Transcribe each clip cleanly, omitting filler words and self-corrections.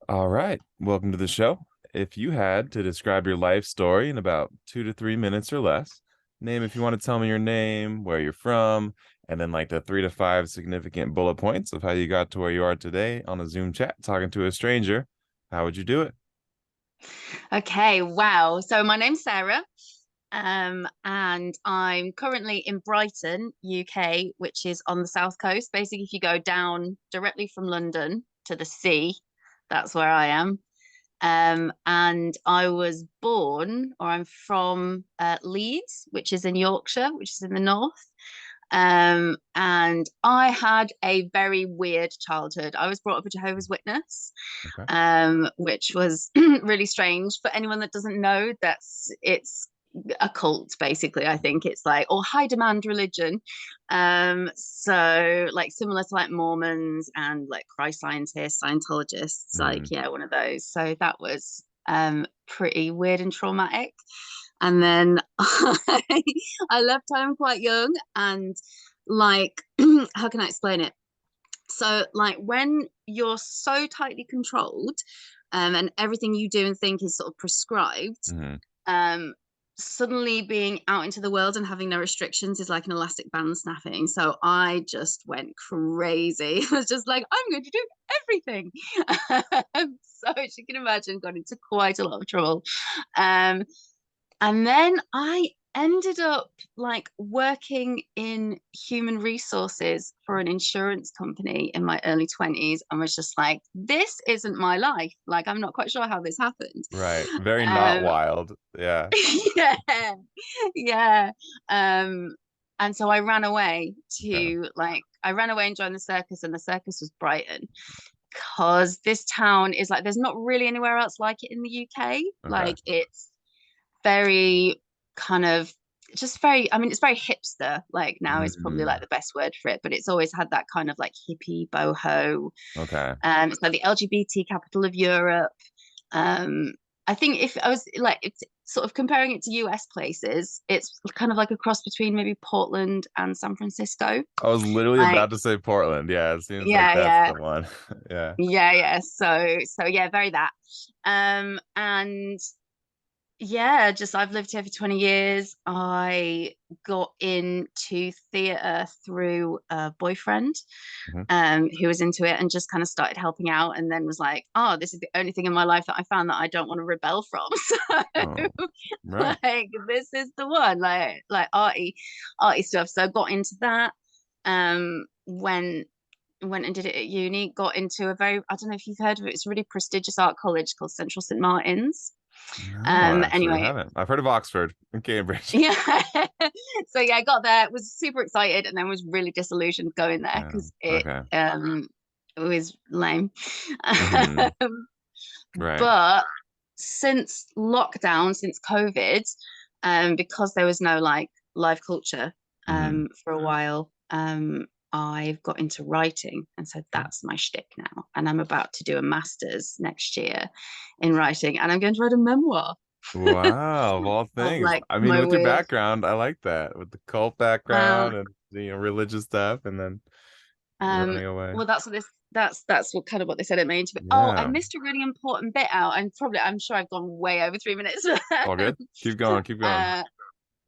All right. Welcome to the show. If you had to describe your life story in about 2 to 3 minutes or less, name if you want to tell me your name, where you're from, and then like the 3 to 5 significant bullet points of how you got to where you are today on a Zoom chat talking to a stranger, how would you do it? Okay, wow. So my name's Sarah, and I'm currently in Brighton, UK, which is on the south coast. Basically, if you go down directly from London to the sea, that's where I am. And I was born, or I'm from Leeds, which is in Yorkshire, which is in the north. And I had a very weird childhood. I was brought up a Jehovah's Witness, Okay. which was really strange. For anyone that doesn't know, it's a cult, basically. I think it's like, or high demand religion. So like similar to like Mormons and like Christ scientists, Scientologists, like Mm, yeah, one of those. So that was pretty weird and traumatic. And then I left home quite young and like how can I explain it? So like when you're so tightly controlled and everything you do and think is sort of prescribed, mm, um suddenly being out into the world and having no restrictions is like an elastic band snapping. So I just went crazy. I was just like, I'm going to do everything. So as you can imagine, got into quite a lot of trouble. Um and then I ended up like working in human resources for an insurance company in my early 20s and was just like, this isn't my life. Like, I'm not quite sure how this happened. right. Very not Um, wild. Yeah. yeah, yeah. Um, and so I ran away Okay. I ran away and joined the circus, and the circus was Brighton because this town is like, there's not really anywhere else like it in the UK. Okay. Like, it's very kind of just very, I mean, it's very hipster, like now is probably like Mm, the best word for it, but it's always had that kind of like hippie boho. okay. It's like the LGBT capital of Europe. um I think if I was like, it's sort of comparing it to US places, it's kind of like a cross between maybe Portland and San Francisco. I was literally Like about to say Portland. Yeah, it seems like yeah, that's yeah, the one. Yeah. yeah. So yeah, very that. And yeah, just I've lived here for 20 years. I got into theatre through a boyfriend Mhm. who was into it and just kind of started helping out and then was like, oh, this is the only thing in my life that I found that I don't want to rebel from. Oh, So right. like this is the one, like arty stuff. So I got into that. When went and did it at uni, got into a very, I don't know if you've heard of it, it's a really prestigious art college called Central St. Martin's. No, actually, I Anyway, haven't. I've heard of Oxford and Cambridge. yeah. So yeah, I got there, was super excited, and then was really disillusioned going there Yeah. because it Okay. it was lame. Hmm. Um, Right. but since lockdown, since COVID, because there was no like live culture Hmm. for a while, I've got into writing, and so that's my shtick now. And I'm about to do a master's next year in writing, and I'm going to write a memoir Wow, of all of things. like I mean, my with your weird. background, I like that. With the cult Well, background and religious stuff, and then um, running away. well, that's what kind of what they said at my interview. Oh, I Yeah. missed a really important bit out, and probably I'm sure I've gone way over 3 minutes. All good. Keep going. Keep going.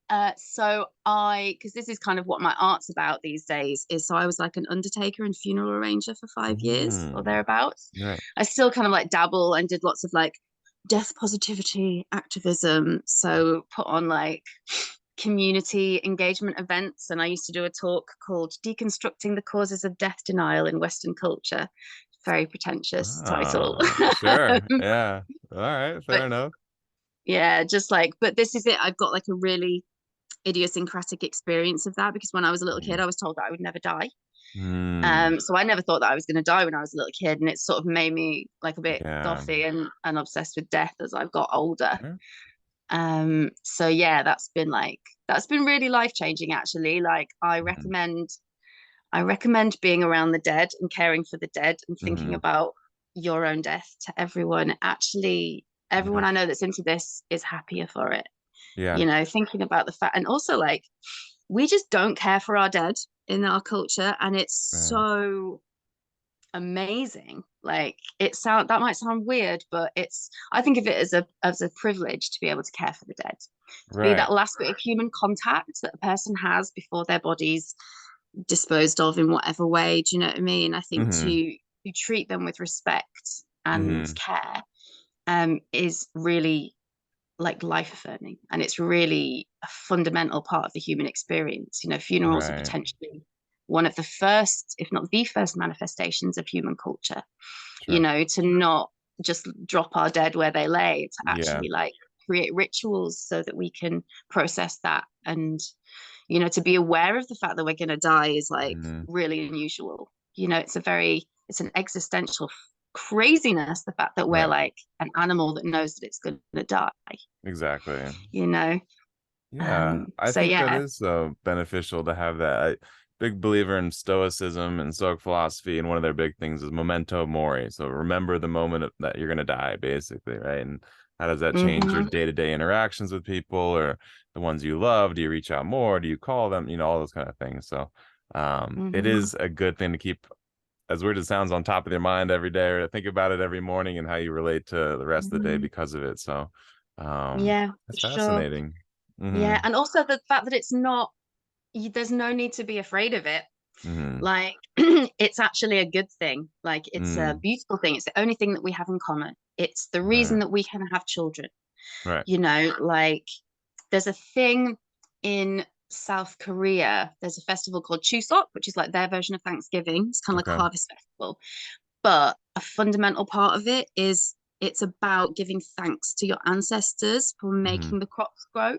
uh, so because this is kind of what my art's about these days, is so I was like an undertaker and funeral arranger for 5 years or Mm. thereabouts. Right. I still kind of like dabble and did lots of like death positivity activism. So put on like community engagement events. And I used to do a talk called Deconstructing the Causes of Death Denial in Western Culture. Very pretentious title. Sure. Yeah. All right. But Fair enough. yeah, just like, but this is it. I've got like a really idiosyncratic experience of that because when I was a little kid, Mhm. I was told that I would never die. Mm. So I never thought that I was going to die when I was a little kid, and it sort of made me like a bit Yeah. gothy and obsessed with death as I've got older. Sure. So yeah, that's been really life changing actually. Like Mhm. I recommend being around the dead and caring for the dead and thinking Mhm. about your own death to everyone. Actually, everyone Yeah. I know that's into this is happier for it. Yeah. Thinking about the fact, and also like we just don't care for our dead in our culture, and it's Right. so amazing. Like that might sound weird, but I think of it as a privilege to be able to care for the dead, to be Right. that last bit of human contact that a person has before their body's disposed of in whatever way. Do you know what I mean? I think Mm-hmm. to treat them with respect and Mm-hmm. care is really like life affirming, and it's really a fundamental part of the human experience. You know, funerals are Right. potentially one of the first, if not the first, manifestations of human culture. You Sure. know, to not just drop our dead where they lay, to Yeah. actually like create rituals so that we can process that, and you know, to be aware of the fact that we're going to die is like Mm-hmm. really unusual. You know, it's an existential craziness, the fact that we're Right. like an animal that knows that it's going to die, Exactly. you know. Yeah, I So think that yeah. is beneficial to have that. Big believer in Stoicism and Stoic philosophy, and one of their big things is memento mori. So remember the moment that you're going to die, basically, right? And how does that change your Hmm. day-to-day interactions with people or the ones you love? Do you reach out more? Do you call them? All those kind of things. So it Hmm. is a good thing to keep, as weird as it sounds, on top of your mind every day, or think about it every morning and how you relate to the rest of the day Hmm. because of it. So Yeah, for that's sure. fascinating. Mm-hmm. Yeah, and also the fact that it's not there's no need to be afraid of it. Mm-hmm. Like it's actually a good thing. Like it's a Mm, beautiful thing. It's the only thing that we have in common. It's the reason right, that we can have children. right. You know, like there's a thing in South Korea. There's a festival called Chuseok, which is like their version of Thanksgiving. It's kind of like a Okay. harvest festival. But a fundamental part of it is it's about giving thanks to your ancestors for Hmm. making the crops grow.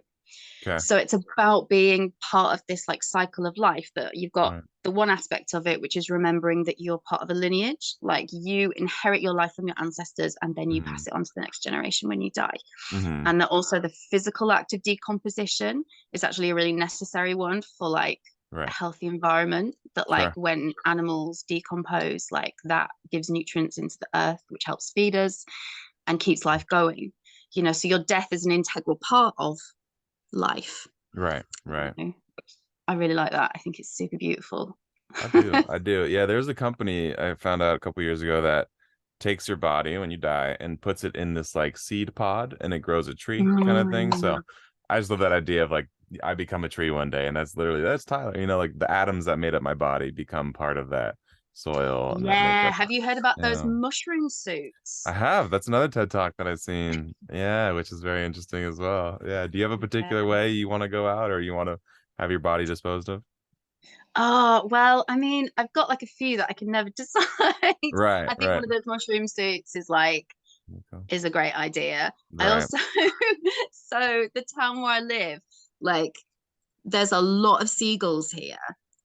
Okay. So it's about being part of this like cycle of life, that you've got Right. the one aspect of it, which is remembering that you're part of a lineage, like you inherit your life from your ancestors and then you Hmm. pass it on to the next generation when you die. Hmm. And that also the physical act of decomposition is actually a really necessary one for like a Right. healthy environment, that like Sure. when animals decompose, like that gives nutrients into the earth, which helps feed us and keeps life going. You know, so your death is an integral part of life. Right. Right. You know? I really like that. I think it's super beautiful. I do. I do. Yeah, there's a company I found out a couple years ago that takes your body when you die and puts it in this like seed pod and it grows a tree kind of thing. So Mm. I just love that idea of like I become a tree one day, and that's Tyler. Like the atoms that made up my body become part of that soil and that Yeah. makeup. Have you heard about those Yeah. mushroom I suits? have. That's another TED Talk that I've seen. Yeah, which is very interesting as well. Yeah. Do you have a particular Yeah. way you want to go out, or you want to have your body disposed of? Oh, well, I mean, I've got like a few that I can never decide. Right, I think right. one of those mushroom suits Okay. is a great idea. I Right. also so the town where I live, like there's a lot of seagulls here,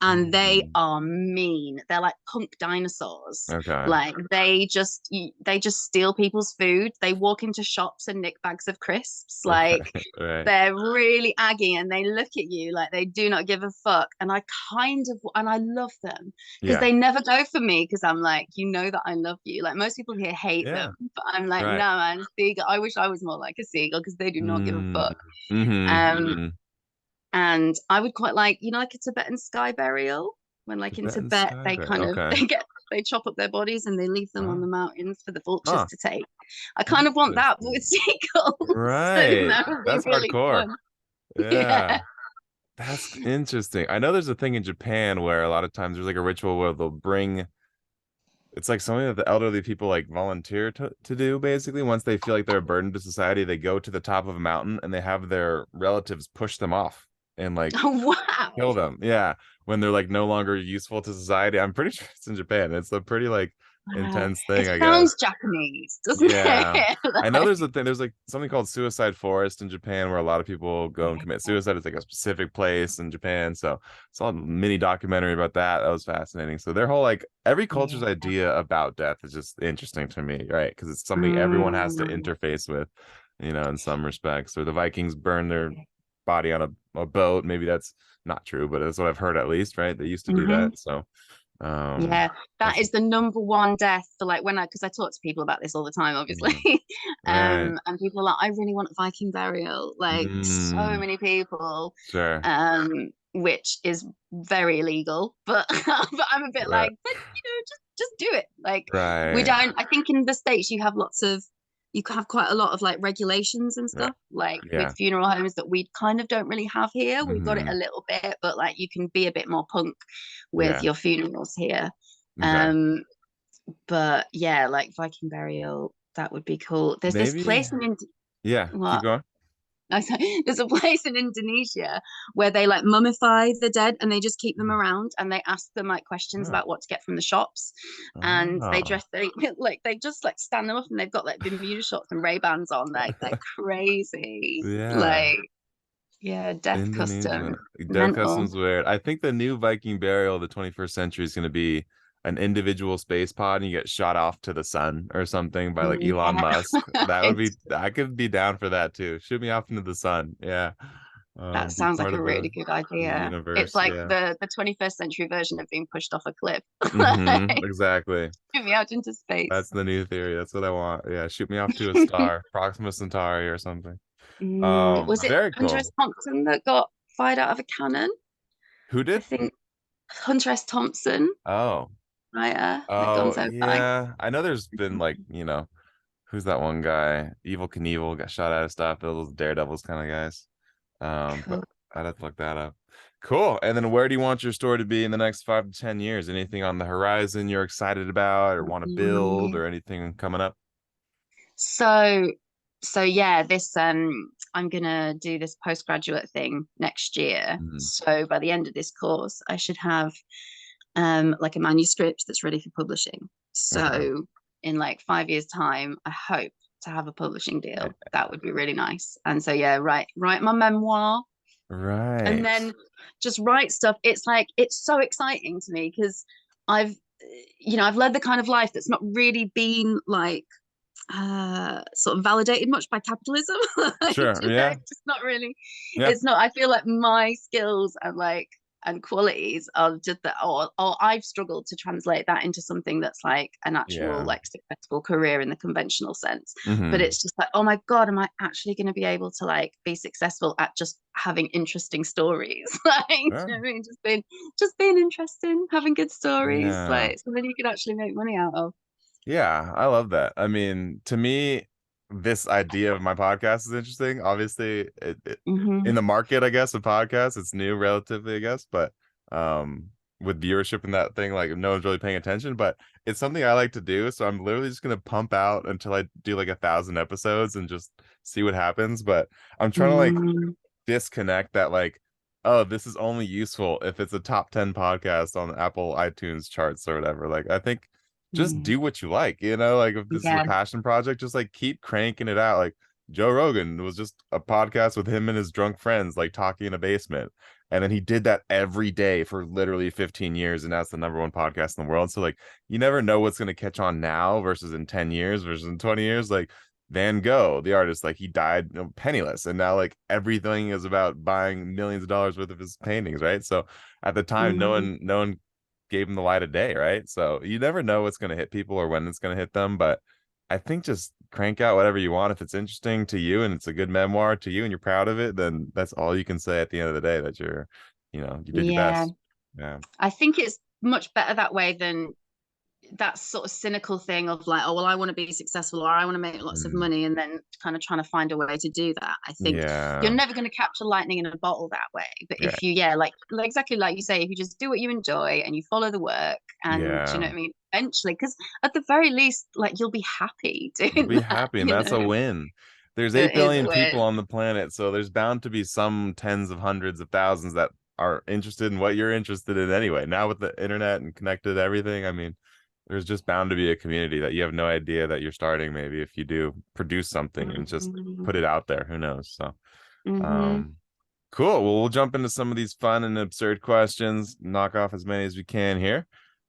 and they Mhm. are mean. They're like punk dinosaurs. Okay. Like they just steal people's food. They walk into shops and nick bags of crisps. Like Right. Right. they're really aggy, and they look at you like they do not give a fuck. And I love them because Yeah. they never go for me, because I'm like, you know that I love you. Like most people here hate Yeah. them, but I'm like, no Right. man, seagull. I wish I was more like a seagull because they do not give a Mm. fuck. Mm-hmm. Um, Mm-hmm. and I would quite like, you know, like a Tibetan sky burial, when like in Tibetan Tibet sky they bear. kind of Okay. they chop up their bodies and they leave them on Huh. the mountains for the vultures Huh. to take. I kind of want that, but with Interesting. seagulls. So Right. that would be That's really hardcore. fun. Yeah. Yeah. That's interesting. I know there's a thing in Japan where a lot of times there's like a ritual where they'll bring, it's like something that the elderly people like volunteer to do basically. Once they feel like they're a burden to society, they go to the top of a mountain and they have their relatives push them off and like Oh, wow. kill them. Yeah, when they're like no longer useful to society. I'm pretty sure it's in Japan. It's a pretty like Wow. intense It thing, I guess. sounds Japanese, doesn't Yeah. it? I know Like, there's a thing, there's like something called Suicide Forest in Japan where a lot of people go and commit suicide. It's like a specific place in Japan. So saw a mini documentary about that. That was fascinating. So their whole like every culture's yeah. idea about death is just interesting to me, right? Because it's something everyone has to Mm. interface with, in some respects. Or the Vikings burn their body on a boat. Maybe that's not true, but that's what I've heard at least, right? They used to do Hmm. that. So um Yeah, that that's is the number one death for like because I talk to people about this all the time, obviously. mm, right. And people are like, I really want a Viking burial. Like so Mm, many people, sure. which is very illegal. But but I'm a bit Right. like, but you know, just just do it. Like we Right. don't. I think in the States you have you have quite a lot of like regulations and Yeah. stuff, like with Yeah. funeral homes that we kind of don't really have here. We've got it a Hmm. little bit, but like you can be a bit more punk with Yeah. your funerals here. Okay. Um, but yeah, like Viking burial, that would be cool. There's this Maybe. place in Yeah. Keep what? going. I said, there's a place in Indonesia where they like mummify the dead and they just keep them Mm. around and they ask them like questions Oh. about what to get from the shops. And they Oh. dress they like they just like stand them up and they've got like Bermuda shorts and Ray-Bans on. Like they're crazy. Yeah. Like, yeah, death Indonesia. custom. Death Mental. Customs weird. I think the new Viking burial of the 21st century is going to be an individual space pod and you get shot off to the sun or something by like Elon Yeah. Musk. That would be, I could be down for that too. Shoot me off into the sun. Yeah. That Be sounds like part a of really good the idea. It's universe. like Yeah. the 21st century version of being pushed off a cliff. Like, Exactly. shoot me out into That's space. the new theory. That's what I want. Yeah. Shoot me off to a star, Proxima Centauri or something. Was it Very Hunter cool. S. Thompson that got fired out of a cannon? Who I did? think Hunter S. Thompson, Oh. writer, the Oh, Gonzo guy. yeah. I know there's been like, who's that one guy? Evil Knievel got shot out of stuff. Those Daredevils kind of guys. But Cool. I'd have to look that up. Cool. And then where do you want your story to be in the next 5 to 10 years? Anything on the horizon you're excited about or want to build Mm. or anything coming up? So, so yeah, this I'm gonna do this postgraduate thing next year. Mhm. So by the end of this course, I should have like a manuscript that's ready for publishing. Okay. So in like 5 years' time, I hope to have a publishing deal. That would be really nice. And so yeah, write my memoir and Right. then just write stuff. It's like it's so exciting to me because I've I've led the kind of life that's not really been like sort of validated much by capitalism. Like, Sure. Yeah. it's just not really, Yeah. it's not, I feel like my skills and like and qualities are just that, or I've struggled to translate that into something that's like an actual Yeah. like successful career in the conventional sense. But Hmm. it's just like, oh my God, am I actually going to be able to like be successful at just having interesting stories? Like, do you Yeah. know what I mean? Just being interesting, having good stories, Yeah. like something you can actually make money out of. Yeah, I love that. I mean, to me, this idea of my podcast is interesting. Obviously, in Hmm. the market, I guess, of podcasts, it's new relatively, I guess, but um, with viewership and that thing, like no one's really paying attention, but it's something I like to do. So I'm literally just gonna pump out until I do like 1,000 episodes and just see what happens. But I'm trying to like Mm. disconnect that, like, oh, this is only useful if it's a top 10 podcast on Apple iTunes charts or whatever. Like, I think just Mm. do what you like, like if this is a Yeah. passion project, just like keep cranking it out. Like Joe Rogan was just a podcast with him and his drunk friends, like talking in a basement. And then he did that every day for literally 15 years, and that's the number one podcast in the world. So like you never know what's gonna catch on now versus in 10 years versus in 20 years. Like Van Gogh, the artist, like he died penniless, and now like everything is about buying millions of dollars worth of his paintings, right? So at the time, no Mm. one, no one gave him the light of day, right? So you never know what's going to hit people or when it's going to hit them. But I think just crank out whatever you want. If it's interesting to you and it's a good memoir to you and you're proud of it, then that's all you can say at the end of the day, that you did your Yeah. best. Yeah. I think it's much better that way than that sort of cynical thing of like, oh, well, I want to be successful or I want to make lots of Mm. money and then kind of trying to find a way to do that. I think you're Yeah. never going to capture lightning in a bottle that way. But Yeah. if you, yeah, like exactly like you say, if you just do what you enjoy and you follow the work and do you know Yeah. what I mean? Eventually, because at the very least, like you'll be happy You'll doing be that, happy, and that's a win. There's 8 It is a billion people win. on the planet, so there's bound to be some tens of hundreds of thousands that are interested in what you're interested in anyway. Now with the internet and connected everything, I mean, there's just bound to be a community that you have no idea that you're starting, maybe if you do produce something and just Mm-hmm. put it out there. Who knows? So Mm-hmm. um cool. Well, we'll jump into some of these fun and absurd questions, knock off as many as we can here.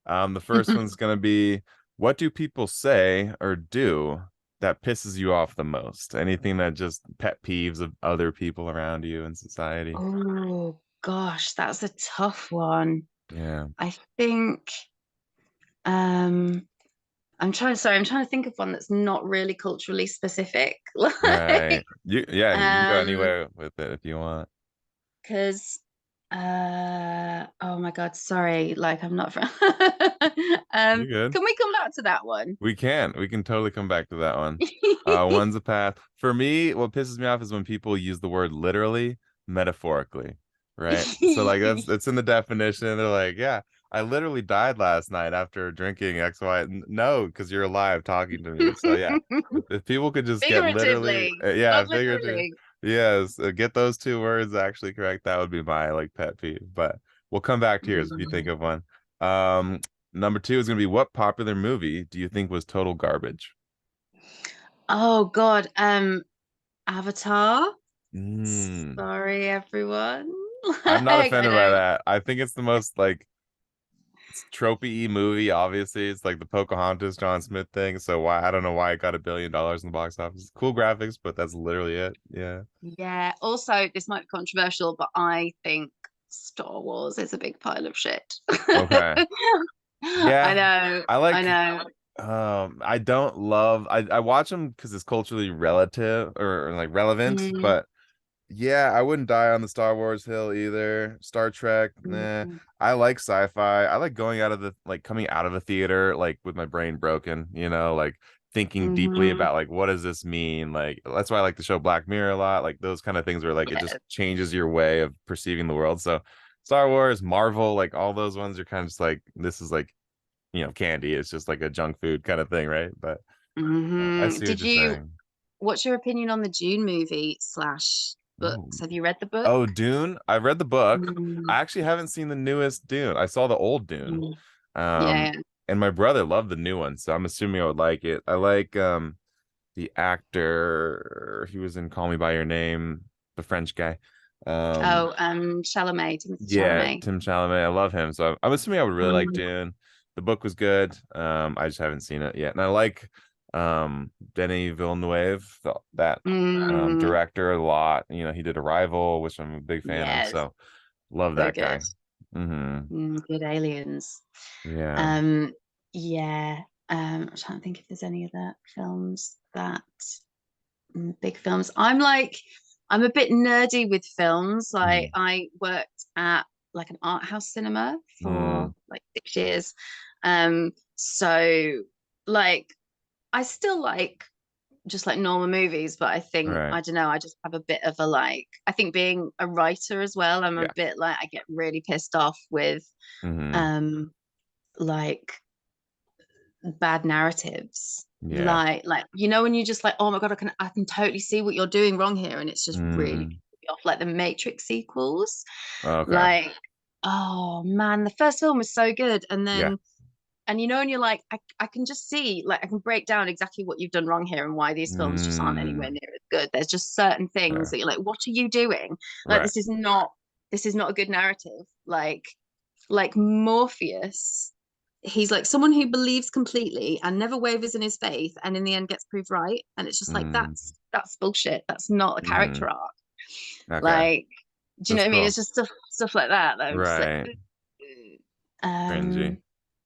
The first one's gonna be, what do people say or do that pisses you off the most? Anything that just pet peeves of other people around you in society? Oh gosh, that's a tough one. Yeah. I think um I'm trying to think of one that's not really culturally specific. Right. Like You can go um anywhere with it if you want. because Oh my God, sorry. Like I'm not from You're good. can we come back to that one? We can. We can totally come back to that one. One's a path. For me, what pisses me off is when people use the word literally, metaphorically, right? So like that's in the definition. They're like, yeah, I literally died last night after drinking X, Y. No, because you're alive talking to me. So yeah, if people could just get literally, Figuratively, yeah, not figurative, literally. yes, get those two words actually correct. That would be my like pet peeve. But we'll come back to yours if you think Mm. of one. Um, Number two is gonna be what popular movie do you think was total garbage? Oh God, Avatar. Mm, Sorry, everyone. I'm not Like, I offended by know. that. I think it's the most like it's tropey movie. Obviously, it's like the Pocahontas John Smith thing. So why I don't know why it got $1 billion in the box office. Cool graphics, but that's literally it. Yeah. Yeah. Also, this might be controversial, but I think Star Wars is a big pile of shit. Okay. I Yeah. know. I I like know. I don't love I watch them because it's culturally relative or like relevant, Mm, but yeah, I wouldn't die on the Star Wars hill either. Star Trek, nah. mm, I like sci-fi. I like going out of the like coming out of a theater like with my brain broken, like thinking deeply mhm. about like what does this mean? Like that's why I like the show Black Mirror a lot. Like those kind of things where like it just Yeah. changes your way of perceiving the world. So Star Wars, Marvel, like all those ones are kind of just like this is like, candy. It's just like a junk food kind of thing, right? But I see what Did you're you, saying. what's your opinion on the Dune movie slash Ooh. books? Have you read the book? Oh, Dune. I've read the book. Mm, I actually haven't seen the newest Dune. I saw the old Dune. mm. Um, Yeah. and my brother loved the new one, so I'm assuming I would like it. I like the actor. He was in Call Me by Your Name, the French guy. Um, Oh, Chalamet, Timothée yeah, Chalamet. Tim Chalamet. I love him. So I'm assuming I would really like Mm, Dune. The book was good. I just haven't seen it yet. And I like Denis Villeneuve, that mm, director a lot. He did Arrival, which I'm a big fan of. yes, So love so that good. guy. Hmm. Good aliens. Yeah. Um, yeah. I'm trying to think if there's any other films that big films. I'm a bit nerdy with films. Like Mm. I worked at like an art house cinema Mm. for like 6 years. So like I still like just like normal movies, but I think Right. I don't know, I just have a bit of a like I think being a writer as well, I'm a Yeah. bit like I get really pissed off with Hmm. um like bad narratives. Yeah. Like when you just like, oh my God, I can totally see what you're doing wrong here, and it's just really Mm. pissing me off. Like the Matrix sequels. Okay. Like, oh man, the first film was so good, and Yeah. then and you're like, I can just see, like, I can break down exactly what you've done wrong here and why these films just aren't anywhere Mm. near as good. There's just certain things Yeah. that you're like, what are you doing? Like, Right. this is not a good narrative. Like Morpheus, he's like someone who believes completely and never wavers in his faith, and in the end gets proved right. And it's just like Mm. that's bullshit. That's not a Mm. character arc. Okay. Like, do you know That's what I mean? It's cool. just stuff like that that I'm just like, Right. Cringy. um,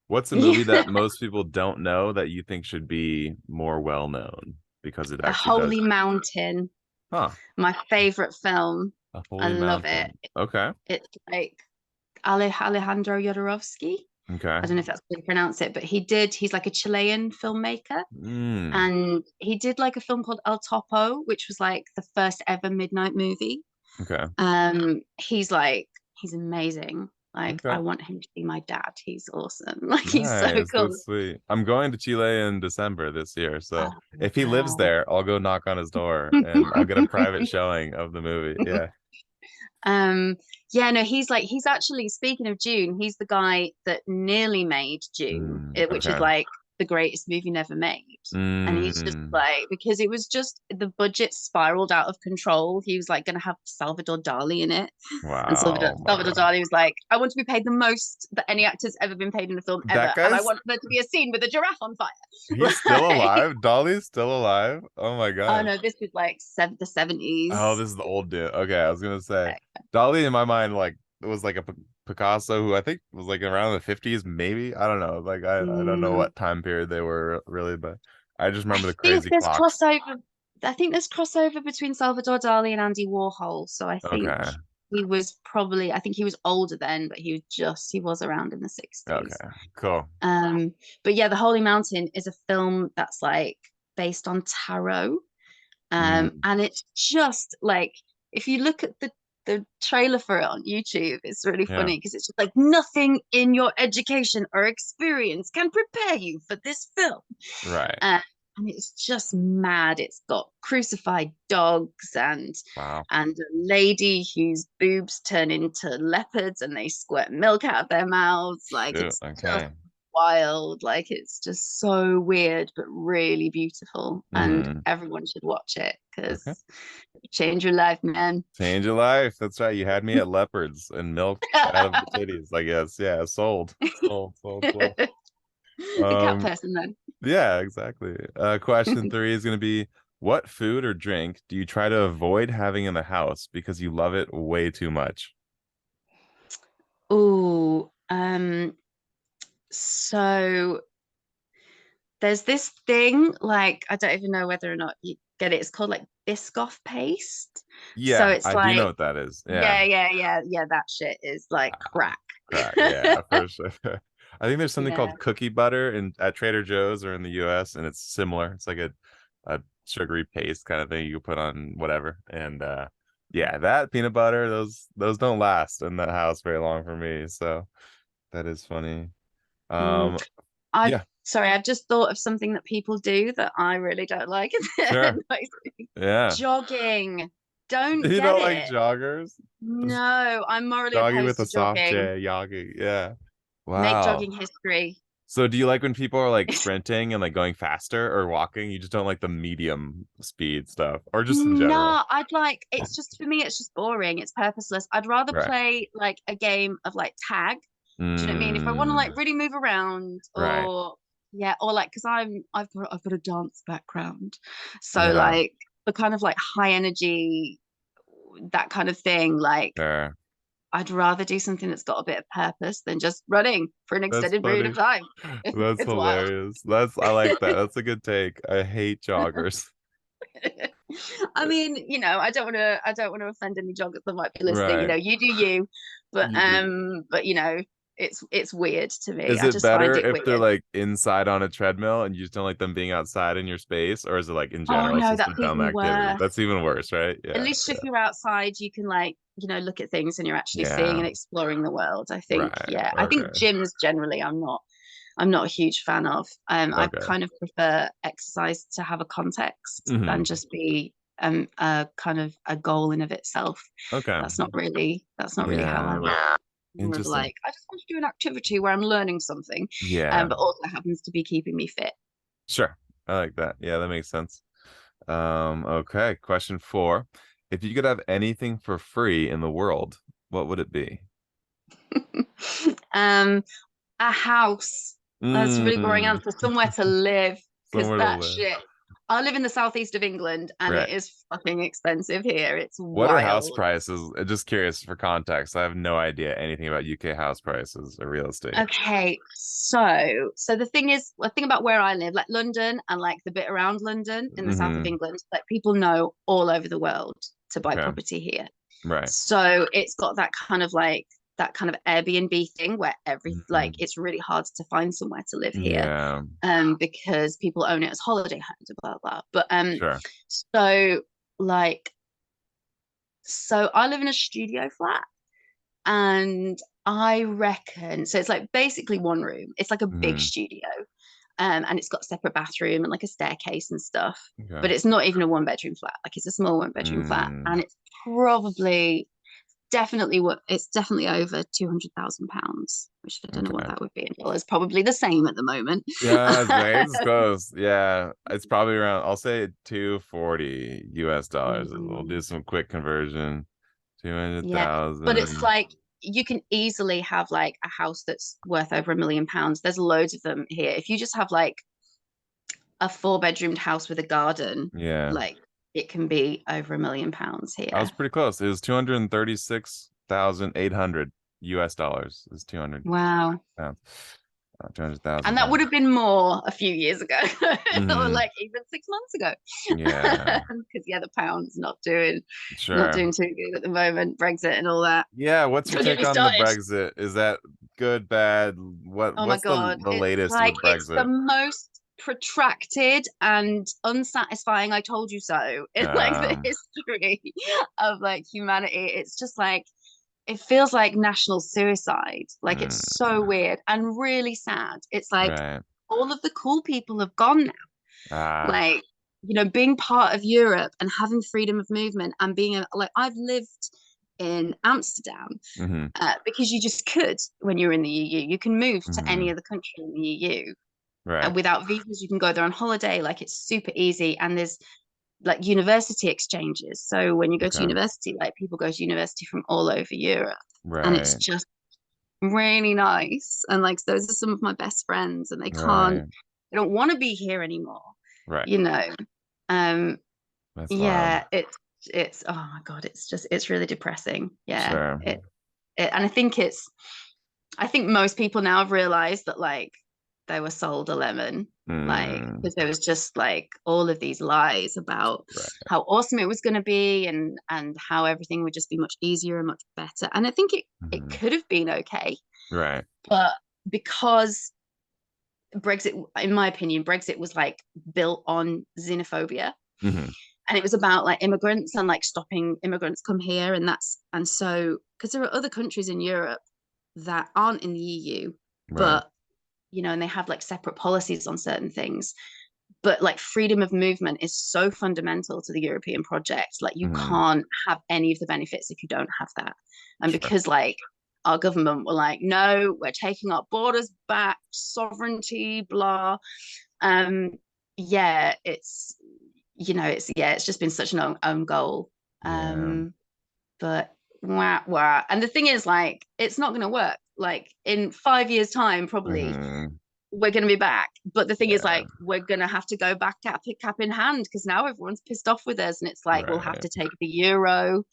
What's a movie yeah. that most people don't know that you think should be more well known because it The actually does? Holy Mountain, Huh. my favorite film. A I Holy love it. Mountain. Okay. It's like Alejandro Jodorowsky. Okay. I don't know if that's how you pronounce it, but he's like a Chilean filmmaker. Mm. And he did like a film called El Topo, which was like the first ever midnight movie. Okay. He's amazing. Like I Okay. want him to be my dad. He's awesome. Like he's so Nice. cool. That's sweet. I'm going to Chile in December this year. So Oh if he lives wow. there, I'll go knock on his door and I'll get a private showing of the movie. Yeah. Um, yeah, no, he's actually speaking of June, he's the guy that nearly made June, which is Okay. like the greatest movie never made. And he's just Mm. like, because it was just the budget spiraled out of control. He was like going to have Salvador Dali in it. And Wow. Oh my Salvador God. Dali was like, I want to be paid the most that any actor's ever been paid in a film That ever. And I guy's want there to be a scene with a giraffe on fire. he's still Like, alive. Dolly's still alive. Oh my oh God. no, this was like the Oh, 70s. this is the old dude. Okay, I was gonna say Dolly in my mind, like it was like a Picasso who I think was like around the 50s, maybe. I don't know. Like I don't know Mm. what time period they were really, but I just I remember the think crazy there's clocks. crossover. I think there's crossover between Salvador Dali and Andy Warhol. So I think Okay. he was probably, I think he was older then, but he was around in the 60s. Okay, cool. But yeah, The Holy Mountain is a film that's like based on tarot. Mm, And it's just like, if you look at the trailer for it on YouTube, it's really yeah, funny because it's just like nothing in your education or experience can prepare you for this film. right. Uh, and it's just mad. It's got crucified dogs Wow. and a lady whose boobs turn into leopards and they squirt milk out of their mouths. Like Shoot. it's just Okay. wild. Like it's just so weird, but really beautiful. And Hmm. everyone should watch it Okay. because change your life, man. Change your life. That's right. You had me at leopards and milk out of the titties. I guess. Yeah. Sold. Sold. Sold. Sold. A cat Um. person then. Yeah. Exactly. Question three is going to be: what food or drink do you try to avoid having in the house because you love it way too much? Oh, so there's this thing, like, I don't even know whether or not you get it. It's called like Biscoff paste. So Yeah, it's I do know like, what that is. Yeah. yeah, that shit is like crack. Crack. Yeah, for sure. I think there's something Yeah. called cookie butter in at Trader Joe's or in the US, and it's similar. It's like a sugary paste kind of thing you put on whatever. And yeah, that peanut butter, those don't last in that house very long for me. So that is funny. Mm. Um I've yeah, sorry, I've just thought of something that people do that I really don't like. It sure. annoys me. Yeah. Jogging. Don't You get don't like it. joggers? Just No, I'm morally doggy with opposed a to soft jogging. J, yoggy. Yeah. Make Wow. jogging history. So do you like when people are like sprinting and like going faster or walking? You just don't like the medium speed stuff or just in general. No, I'd like it's just for me, it's just boring. It's purposeless. I'd rather Right. play like a game of like tag. Do you know what I mean? If I want to like Mm, really move around right. or yeah, or like because I've got a dance background. So Yeah. like the kind of like high energy, that kind of thing, like Sure. I'd rather do something that's got a bit of purpose than just running for an That's extended period of funny. time. That's It's wild. hilarious. I like that. That's a good take. I hate joggers. I mean, I don't want to offend any joggers that might be listening. Right. You do you, but You do. it's weird to me. Is I it just find better it if they're weird. like inside on a treadmill and you just don't like them being outside in your space, or is it like in Oh general, it's no, just a that's dumb even activity? worse. That's even worse, right? At Yeah. least if Yeah. you're outside, you can like, look at things and you're actually seeing Yeah. and exploring the world. Right. I think Okay. gyms generally I'm not a huge fan of. I Okay. kind of prefer exercise to have a context than Hmm. just be a kind of a goal in of itself. Okay. That's not really how I Yeah. work. More of Interesting. like, I just want to do an activity where I'm learning something, Yeah. but also happens to be keeping me fit. Sure. I like that. Yeah, that makes sense. Okay. Question four. If you could have anything for free in the world, what would it be? um, a house. That's a really boring Mm, answer. Somewhere to live, because somewhere to that live. shit. I live in the southeast of England, and it Right. is fucking expensive here. It's What are house wild. prices? Just curious for context. I have no idea anything about UK house prices or real estate. Okay, so the thing about where I live, like London and like the bit around London in the south of Hmm. England, like people know all over the world to buy Okay. property here. Right. So it's got that kind of Airbnb thing where Mhm. it's really hard to find somewhere to live here, Yeah. because people own it as holiday homes and blah blah. But Sure. so like so I live in a studio flat and I reckon so it's like basically one room. It's like a big Hmm. studio. And it's got a separate bathroom and like a staircase and stuff. Okay. But it's not even a one bedroom flat. Like it's a small one bedroom flat. Mm. And it's probably definitely what it's definitely over £200,000, which I don't know what Okay. that would be in dollars. Probably the same at the moment. Yeah, it's close. Yeah, it's probably around, I'll say 240 US dollars. We'll do Mm, some quick conversion. yeah, but it's 200,000. like you can easily have like a house that's worth over £1 million. There's loads of them here. If you just have like a four-bedroomed house with a garden, Yeah. like it can be over £1 million I was here. pretty close. It was 236,800 US dollars is 200 Wow. pounds. And 200,000 that would pounds. have been more a few years ago, or Hmm. like even 6 months ago. Yeah, Because yeah, the pound's not sure. doing too good at the moment, Brexit and all that. Yeah, what's your Don't get take me on the started. Brexit? Is that good, bad? Oh my What's the God. the It's latest like with it's the Brexit? most protracted and unsatisfying I told you so in like the Um, history of like humanity. It's just like it feels like national suicide. Like it's mm, so weird and really sad. It's like right. all of the cool people have gone now. Ah, Like, being part of Europe and having freedom of movement and like I've lived in Amsterdam hmm because you just could when you're in the EU. You can move to any hmm other country in the EU right. and without visas. You can go there on holiday. Like it's super easy. And there's like university exchanges. So when you go to Okay. university, like people go to university from all over Europe, and it's Right. just really nice. And like those are some of my best friends, and Right. they don't want to be here anymore, Right. you know. Um, That's wild. yeah, it's oh my God, it's really depressing. Yeah, Sure. and I think most people now have realized that like they were sold a lemon, like Mm, because there was just like all of these lies about right. how awesome it was going to be and how everything would just be much easier and much better. And I think it Hmm. could have been okay, Right. but because Brexit, in my opinion, Brexit was like built on xenophobia, Hmm. and it was about like immigrants and like stopping immigrants come here, and so because there are other countries in Europe that aren't in the EU, Right. but and they have like separate policies on certain things. But like freedom of movement is so fundamental to the European project. Like you Hmm. can't have any of the benefits if you don't have that. And Sure. because like our government were like, no, we're taking our borders back, sovereignty, blah. Um, yeah, it's just been such an own goal. Yeah. But wah, wah. And the thing is, like, it's not going to work. Like in 5 years' time, probably Hmm. we're going to be back. But the thing is, Yeah. like, we're going to have to go back cap in hand because now everyone's pissed off with us. And it's like, we'll have Right. to take the euro,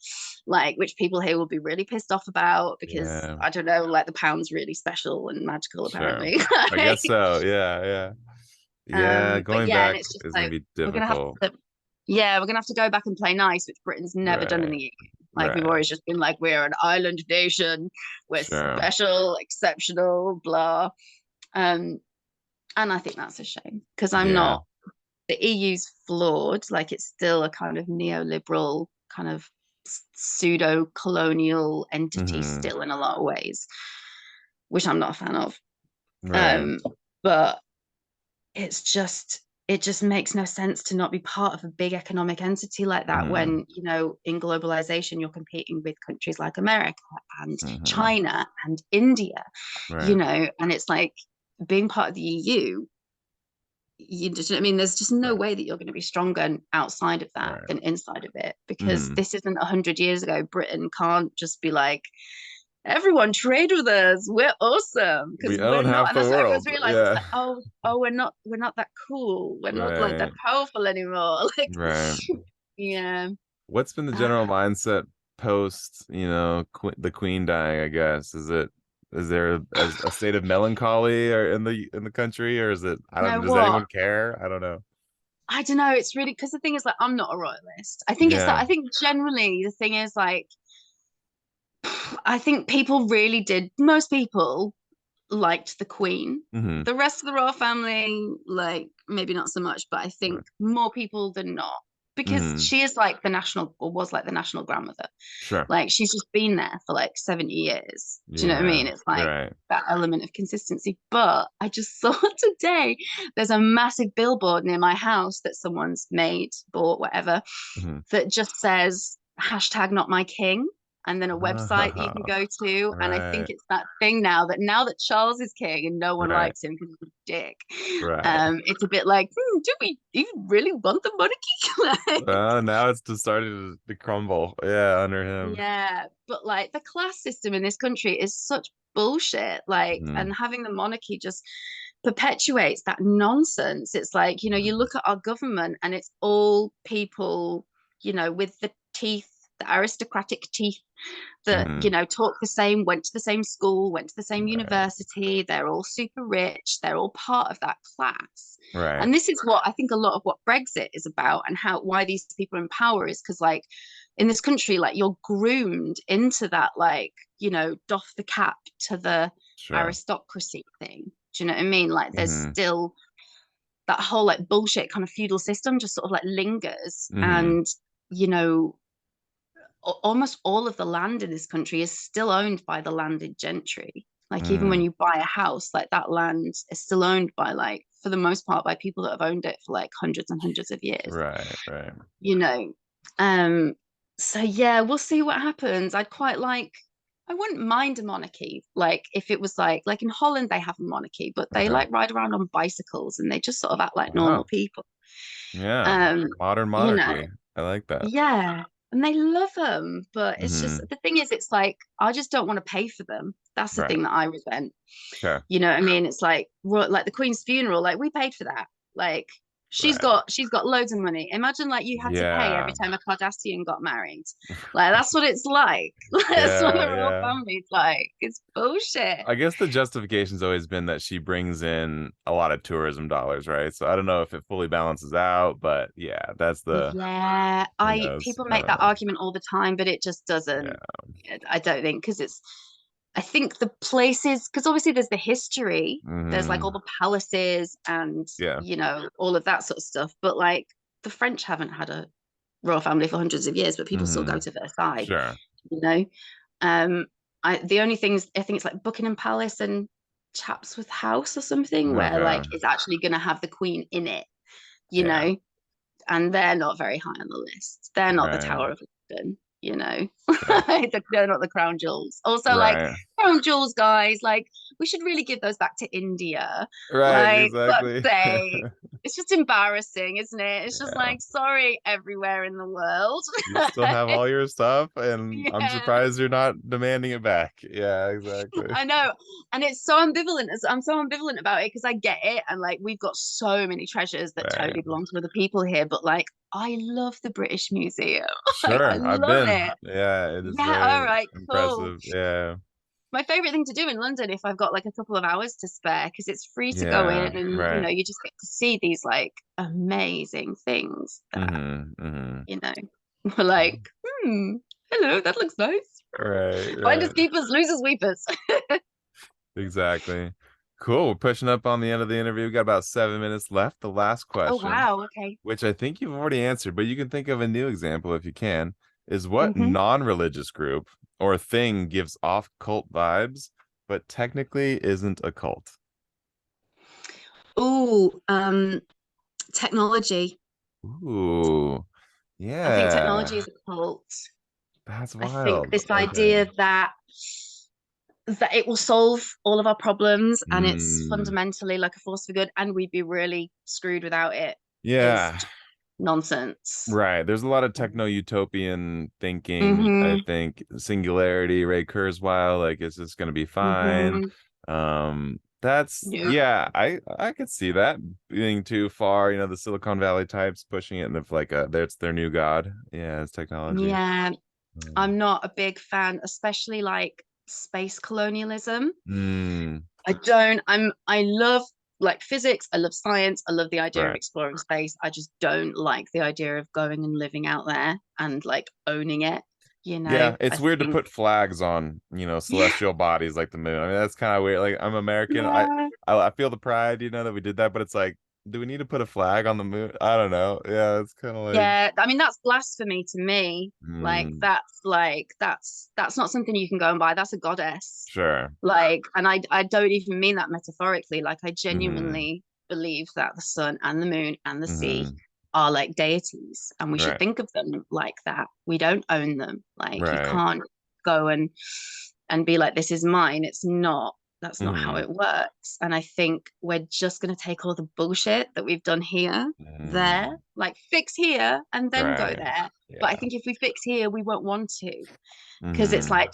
like, which people here will be really pissed off about because Yeah. I don't know, like, the pound's really special and magical, Sure. apparently. I guess so. Yeah. Yeah. Yeah. But Going yeah, and back it's just is gonna like, be we're going to have difficult. to, yeah, we're going to have to go back and play nice, which Britain's never done in Right. the EU. Like, we've Right. always just been like, we're an island nation, we're Sure. special, exceptional, blah. Um, and I think that's a shame because I'm Yeah. not the EU's flawed. Like it's still a kind of neoliberal, kind of pseudo colonial entity Hmm. still in a lot of ways, which I'm not a fan of. Right. Um, but it just makes no sense to not be part of a big economic entity like that Hmm. when, in globalization, you're competing with countries like America and Hmm. China and India, Right. and it's like being part of the EU. I mean, there's just no Right. way that you're going to be stronger outside of that Right. than inside of it because Hmm. this isn't 100 years ago. Britain can't just be like, everyone trade with us. We're awesome because We we're own not. half And the that's what everyone's world. realized. It's Yeah. like, oh, we're not that cool. We're not like that Right. powerful anymore. Like, Right. yeah. What's been the general Ah, mindset post, the queen dying, I guess? Is there a state of melancholy or in the country, or is it, I you know don't, does what? anyone care? I don't know. I don't know. It's really because the thing is like I'm not a royalist. I think it's that Yeah. I think generally the thing is like I think people really did. Most people liked the Queen. Hmm. The rest of the royal family, like maybe not so much, but I think more people than not because Hmm. she is like the national or was like the national grandmother. Sure. Like she's just been there for like 70 years. Do you know what I Yeah. mean? It's like Right. that element of consistency. But I just saw today there's a massive billboard near my house that someone's made, bought, whatever, Hmm. that just says hashtag not my king, and then a website that you can go to. And I think Right. it's that thing now that Charles is king and no one Right. likes him because he's a dick. Right. It's a bit like, do we even really want the monarchy? Like, Well, now it's just starting to crumble. Yeah, under him. yeah, but like the class system in this country is such bullshit. Like, Hmm. and having the monarchy just perpetuates that nonsense. It's like, you look at our government and it's all people, with the teeth the aristocratic teeth that, Hmm. talk the same, went to the same school, went to the same Right. university. They're all super rich. They're all part of that class. Right. And this is what I think a lot of what Brexit is about, and why these people are in power is because, like, in this country, like, you're groomed into that, like, doff the cap to the Sure. aristocracy thing. Do you know what I mean? Like, there's Hmm. still that whole like bullshit kind of feudal system just sort of like lingers. Hmm. And, you know, almost all of the land in this country is still owned by the landed gentry. Like, even when Hmm. you buy a house, like, that land is still owned by, like, for the most part, by people that have owned it for like hundreds and hundreds of years, Right. Right. you know. Um, so yeah, we'll see what happens. I wouldn't mind a monarchy, like, if it was like in Holland they have a monarchy, but they Okay. like ride around on bicycles and they just sort of act like normal Wow. people. Yeah. Um, Modern you know, monarchy. I like that. yeah, and they love them, but it's just Hmm. the thing is, it's like I just don't want to pay for them. That's the Right. thing that I resent. Okay. You know what I mean? It's like the Queen's funeral, like, we paid for that. Like, she's Right. got loads of money. Imagine, like, you had to pay Yeah. every time a Kardashian got married. Like, that's what it's like. That's what the Yeah. royal Yeah. family's like. It's bullshit. I guess the justification's always been that she brings in a lot of tourism dollars, right? So I don't know if it fully balances out, but yeah, that's the Yeah, who I knows. people I make don't that know. argument all the time, but it just Yeah. doesn't. I don't think, because I think the places, because obviously there's the history, there's like all Hmm. the palaces and, Yeah. all of that sort of stuff. But, like, the French haven't had a royal family for hundreds of years, but people still go Hmm. to Versailles, Sure. you know. Um, the only things I think it's like Buckingham Palace and Chatsworth House or something, where, like, Okay. it's actually going to have the Queen in it, you Yeah. know, and they're not very high on the list. They're not the Right. Tower of London, you know. Sure. They're not the crown jewels. Also, like, Right. crown jewels, guys, like, we should really give those back to India. Right. Like, God's Exactly. sake. It's just embarrassing, isn't it? It's just Yeah. like, sorry, everywhere in the world. You still have all your stuff, and I'm Yeah. surprised you're not demanding it back. Yeah, exactly. I know. And it's so ambivalent. I'm so ambivalent about it because I get it. And, like, we've got so many treasures that Right. totally belong to other people here. But, like, I love the British Museum. Like, I Sure. I've love been. it. Yeah, it is Yeah, all very right, cool. impressive. Yeah. My favorite thing to do in London, if I've got like a couple of hours to spare, because it's free to go Yeah. in, and, Right. you just get to see these like amazing things that, Hmm. Hmm. you know, we're like, hello, that looks nice. Right. Finders Right. keepers, losers weepers. Exactly. Cool. We're pushing up on the end of the interview. We got about 7 minutes left. The last Oh question, wow, okay. which I think you've already answered, but you can think of a new example if you can, is what hmm non-religious group or thing gives off cult vibes, but technically isn't a cult? Ooh, technology. Ooh, I think yeah, technology is a cult. that's I think wild. this Okay. idea that it will solve all of our problems, and it's Mm, fundamentally like a force for good, and we'd be really screwed without it, is yeah, just nonsense. right. There's a lot of techno-utopian thinking. I Mm-hmm. think singularity, Ray Kurzweil, like it's just gonna be fine. Mm-hmm. That's Nope. yeah, I could see that being too far, the Silicon Valley types pushing it and if like that's their new god. Yeah, it's technology. Yeah, Um, I'm not a big fan, especially like space colonialism. mm, I love like physics, I love science, I love the idea of right. exploring space. I just don't like the idea of going and living out there and like owning it, Yeah, I it's weird to think. put flags on, Yeah, celestial bodies like the moon. I mean, that's kind of weird. Like I'm American. yeah. I feel the pride, that we did that, but it's like, do we need to put a flag on the moon? I don't know. Yeah, it's kind of like, Yeah, I mean, that's blasphemy to me. mm, Like that's not something you can go and buy. That's a goddess. sure. Like, and I don't even mean that metaphorically. Like, I Hmm. genuinely believe that the sun and the moon and the sea Hmm. are like deities, and we should Right. think of them like that. We don't own them. Like, you Right. can't go and be like, this is mine. It's not. That's not how Hmm. it works. And I think we're just going to take all the bullshit that we've done here, there, Hmm. like, fix here and then go Right. there. But I Yeah. think if we fix here, we won't want to, because it's Hmm. like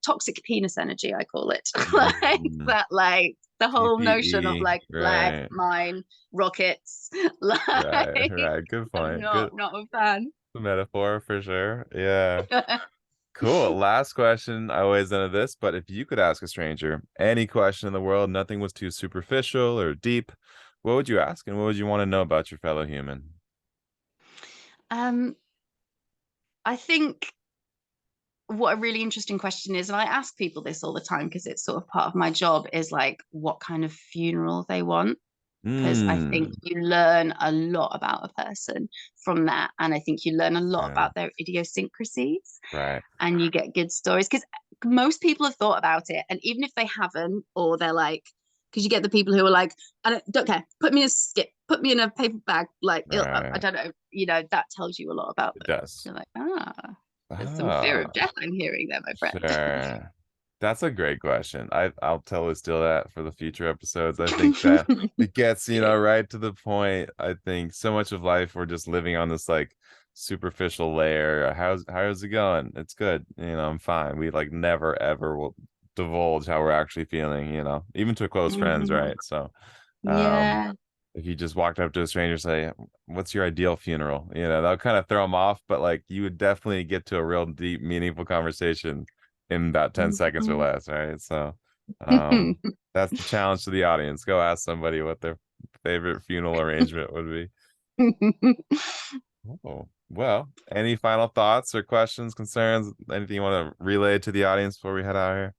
toxic penis energy, I call it. Like Hmm. that, like the whole notion of TPE. like flag, Right. mine, rockets. Right. Like, Right. Good I'm point. not Good. not a fan. The metaphor for sure. Yeah. Cool. Last question. I always end this, but if you could ask a stranger any question in the world, nothing was too superficial or deep, what would you ask and what would you want to know about your fellow human? um, I think what a really interesting question is, and I ask people this all the time because it's sort of part of my job, is like what kind of funeral they want. Because I think Mm. you learn a lot about a person from that. And I think you learn a lot Yeah. about their idiosyncrasies Right. and you get good stories. Because most people have thought about it. And even if they haven't, or they're like, because you get the people who are like, don't care, put me in a skip, put me in a paper bag. Like, I Right. don't know, that tells you a lot about It them. does. You're like, there's some fear of Ah. death I'm hearing there, my friend. Sure. That's a great question. I'll totally steal that for the future episodes. I think that it gets, Yeah. right to the point. I think so much of life we're just living on this like superficial layer. How's it going? It's good. I'm fine. We like never ever will divulge how we're actually feeling, even to close friends, Mhm. right? So, um Yeah. if you just walked up to a stranger and say, "What's your ideal funeral?" That'll kind of throw them off, but like you would definitely get to a real deep, meaningful conversation in about 10 seconds or Mhm. less, right? So, um, that's the challenge to the audience. Go ask somebody what their favorite funeral arrangement would be. Oh, well, any final thoughts or questions, concerns, anything you want to relay to the audience before we head out here?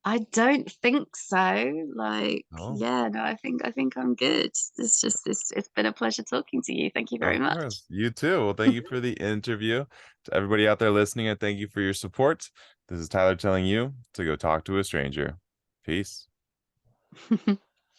I don't think so. Like, Oh, yeah, no, I think I'm good. It's been a pleasure talking to you. Thank you very of much. course. You too. Well, thank you for the interview. To everybody out there listening, and thank you for your support. This is Tyler telling you to go talk to a stranger. Peace.